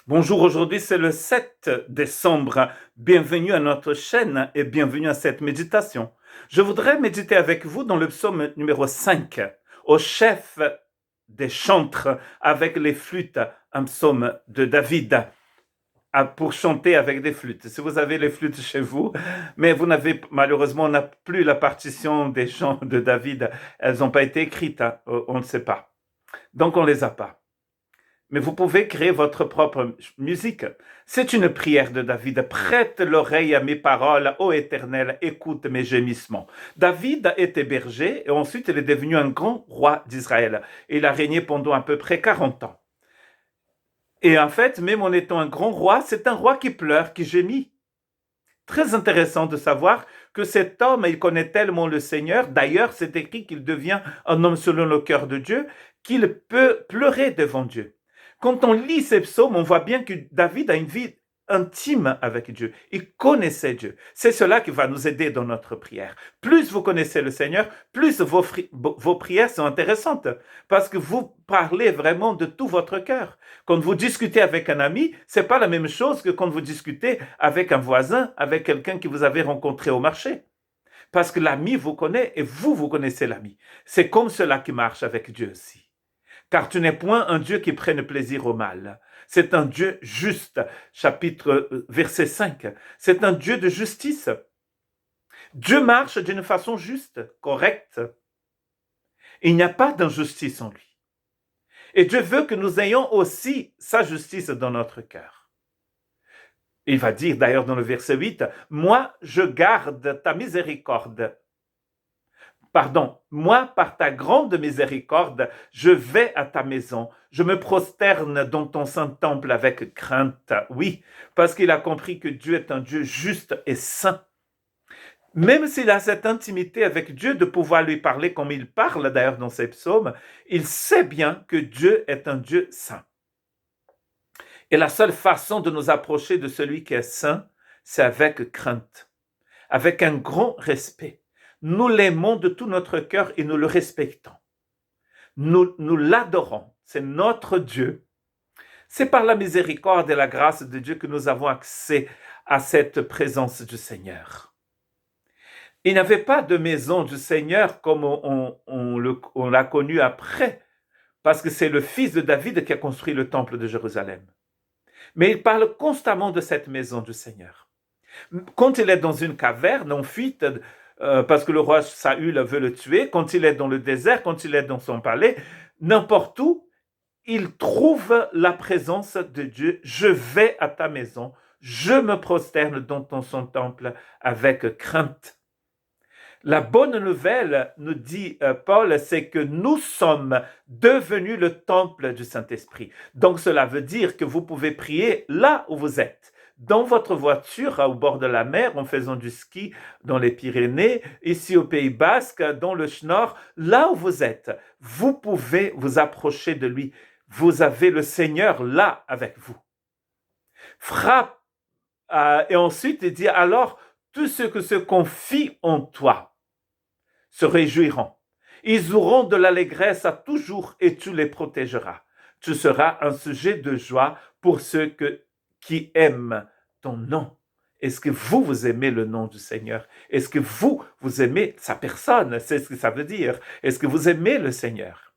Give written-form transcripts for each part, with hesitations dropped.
Bonjour, aujourd'hui c'est le 7 décembre. Bienvenue à notre chaîne et bienvenue à cette méditation. Je voudrais méditer avec vous dans le psaume numéro 5, au chef des chantres avec les flûtes, un psaume de David pour chanter avec des flûtes. Si vous avez les flûtes chez vous, mais vous n'avez malheureusement plus la partition des chants de David, elles n'ont pas été écrites, on ne sait pas. Donc on les a pas. Mais vous pouvez créer votre propre musique. C'est une prière de David. Prête l'oreille à mes paroles, ô Éternel, écoute mes gémissements. David était berger et ensuite il est devenu un grand roi d'Israël. Il a régné pendant à peu près 40 ans. Et en fait, même en étant un grand roi, c'est un roi qui pleure, qui gémit. Très intéressant de savoir que cet homme, il connaît tellement le Seigneur. D'ailleurs, c'est écrit qu'il devient un homme selon le cœur de Dieu, qu'il peut pleurer devant Dieu. Quand on lit ces psaumes, on voit bien que David a une vie intime avec Dieu. Il connaissait Dieu. C'est cela qui va nous aider dans notre prière. Plus vous connaissez le Seigneur, plus vos prières sont intéressantes parce que vous parlez vraiment de tout votre cœur. Quand vous discutez avec un ami, c'est pas la même chose que quand vous discutez avec un voisin, avec quelqu'un que vous avez rencontré au marché. Parce que l'ami vous connaît et vous connaissez l'ami. C'est comme cela qui marche avec Dieu aussi. Car tu n'es point un Dieu qui prenne plaisir au mal. C'est un Dieu juste, verset 5. C'est un Dieu de justice. Dieu marche d'une façon juste, correcte. Il n'y a pas d'injustice en lui. Et Dieu veut que nous ayons aussi sa justice dans notre cœur. Il va dire d'ailleurs dans le verset 8, « Moi, je garde ta miséricorde. » Pardon, moi, par ta grande miséricorde, je vais à ta maison, je me prosterne dans ton saint temple avec crainte. Oui, parce qu'il a compris que Dieu est un Dieu juste et saint. Même s'il a cette intimité avec Dieu de pouvoir lui parler comme il parle d'ailleurs dans ses psaumes, il sait bien que Dieu est un Dieu saint. Et la seule façon de nous approcher de celui qui est saint, c'est avec crainte, avec un grand respect. Nous l'aimons de tout notre cœur et nous le respectons. Nous l'adorons. C'est notre Dieu. C'est par la miséricorde et la grâce de Dieu que nous avons accès à cette présence du Seigneur. Il n'y avait pas de maison du Seigneur comme on l'a connu après, parce que c'est le fils de David qui a construit le temple de Jérusalem. Mais il parle constamment de cette maison du Seigneur. Quand il est dans une caverne, en fuite, parce que le roi Saül veut le tuer, quand il est dans le désert, quand il est dans son palais, n'importe où, il trouve la présence de Dieu. Je vais à ta maison, je me prosterne dans ton temple avec crainte. La bonne nouvelle, nous dit Paul, c'est que nous sommes devenus le temple du Saint-Esprit. Donc cela veut dire que vous pouvez prier là où vous êtes. Dans votre voiture, au bord de la mer, en faisant du ski dans les Pyrénées, ici au Pays Basque, dans le Schnorr, là où vous êtes, vous pouvez vous approcher de lui. Vous avez le Seigneur là avec vous. Frappe, et ensuite il dit, alors, tous ceux qui se confient en toi se réjouiront. Ils auront de l'allégresse à toujours et tu les protégeras. Tu seras un sujet de joie pour ceux qui aiment ton nom. Est-ce que vous aimez le nom du Seigneur? Est-ce que vous aimez sa personne? C'est ce que ça veut dire. Est-ce que vous aimez le Seigneur?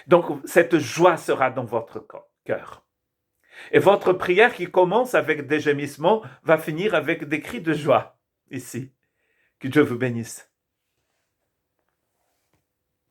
Donc, cette joie sera dans votre cœur. Et votre prière qui commence avec des gémissements va finir avec des cris de joie ici. Que Dieu vous bénisse.